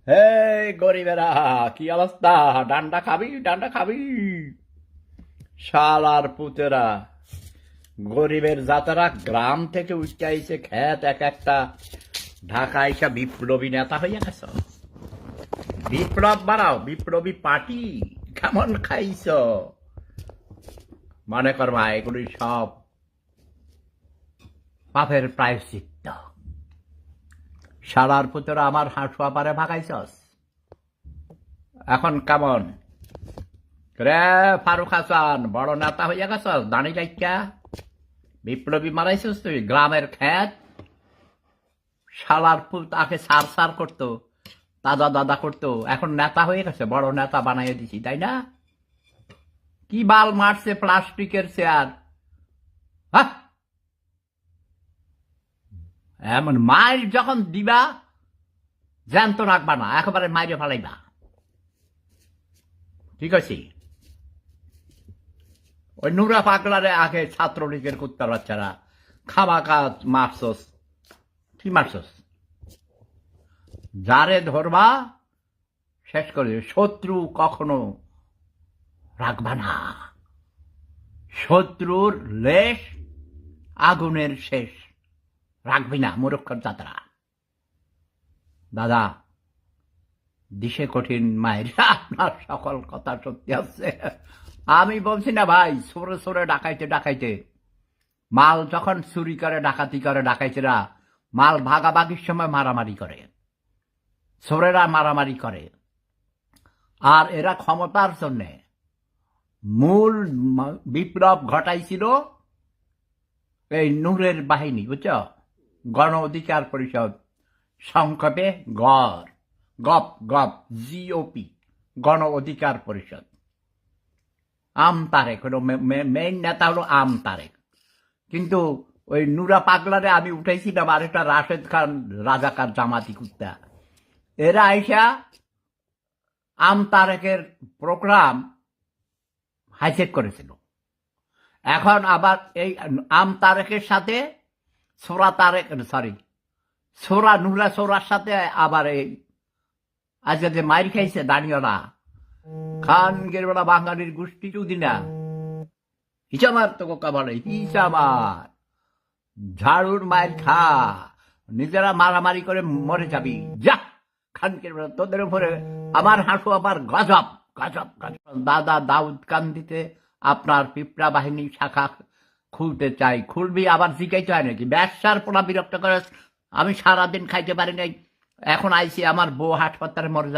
হে গরিবেরা, কি অবস্থা? ডান্ডা খাবি, ডান্ডা খাবি? শালার পুতেরা, গরিবের জাতারা গ্রাম থেকে উঠতে আইছে খেত এক একটা, ঢাকা আইসা বিপ্লবী নেতা হইয়া গেছ। বিপ্লব বানাও, বিপ্লবী পার্টি কেমন খাইছ? মনে করবা এগুলি সব পাপের প্রায়শ্চিত্ত। শালার পুতেরা আমার হাঁসুয়া পারে ভাগাইছস। এখন কেমন রে ফারুক হাসান, বড় নেতা হইয়া গেছস? দাঁড়ি যাইকা বিপ্লবী মারাইছস তুই গ্রামের খেত। শালার ফুল তাকে সার সার করতো, দাদা দাদা করতো, এখন নেতা হয়ে গেছে, বড় নেতা বানাইয়া দিছি, তাই না? কি বাল মারছে প্লাস্টিকের চেয়ার। হ্যাঁ, এমন মায়ের যখন দিবা জ্যান্ত রাখবা না, একেবারে মাইরে ফেলাইবা, ঠিক আছে? ওই নুরা পাগলারে আগে ছাত্রলীগের কুত্তার বাচ্চারা খামাকা মারছস। কি মারছস? যারে ধরবা শেষ করে, শত্রু কখনো রাখবা না। শত্রুর লেশ আগুনের শেষ, রাখবি না মূর্খের যাত্রা। দাদা, দিশে কঠিন মায়ের, আপনার সকল কথা সত্যি আছে। আমি বলছি না ভাই, সরে সরে ডাকাইতে ডাকাইতে মাল যখন চুরি করে, ডাকাতি করে, ডাকাইতেরা মাল ভাগাভাগির সময় মারামারি করে, চোরেরা মারামারি করে। আর এরা ক্ষমতার জন্য মূল বিপ্লব ঘটাইছিল এই নূরের বাহিনী, বুঝছ? গণ অধিকার পরিষদ, সংক্ষেপে গপ গপ জিওপি, গণ অধিকার পরিষদ। আম তারেক হলো মেইন নেতা, হলো আম তারেক। কিন্তু ওই নুরা পাগলারে আমি উঠাইছিলাম, আর একটা রাশেদ খান রাজাকার জামাতি কুত্তা, এরা আইসা আম তারেকের প্রোগ্রাম হাইজেক করেছিল। এখন আবার এই আম তারেকের সাথে সোরা নুরা সোরার সাথে আবার এই আজকে যে মাইর খাইছে দাঁড়িয়েরা খান গেরবেলা বাঙালির গোষ্ঠী চুদি না, হিসামার তো কোকা বলে হিসামার ঝাড়ুর মায়ের খা, নিজেরা মারামারি করে মরে যাবি যা। খানকের বেলা তোদের উপরে আমার হাঁসু আবার গজব গজব গজব। দাদা দাউদ কান্দিতে আপনার পিঁপড়া বাহিনী শাখা খুলতে চাই, খুলবি? আবার জিকাইতে হয় নাকি? ব্যবসার পোড়া বিরক্ত করে আমি সারাদিন খাইতে পারি নাই, এখন আইসি আমার বউ হাসপাতালে মরে যায়।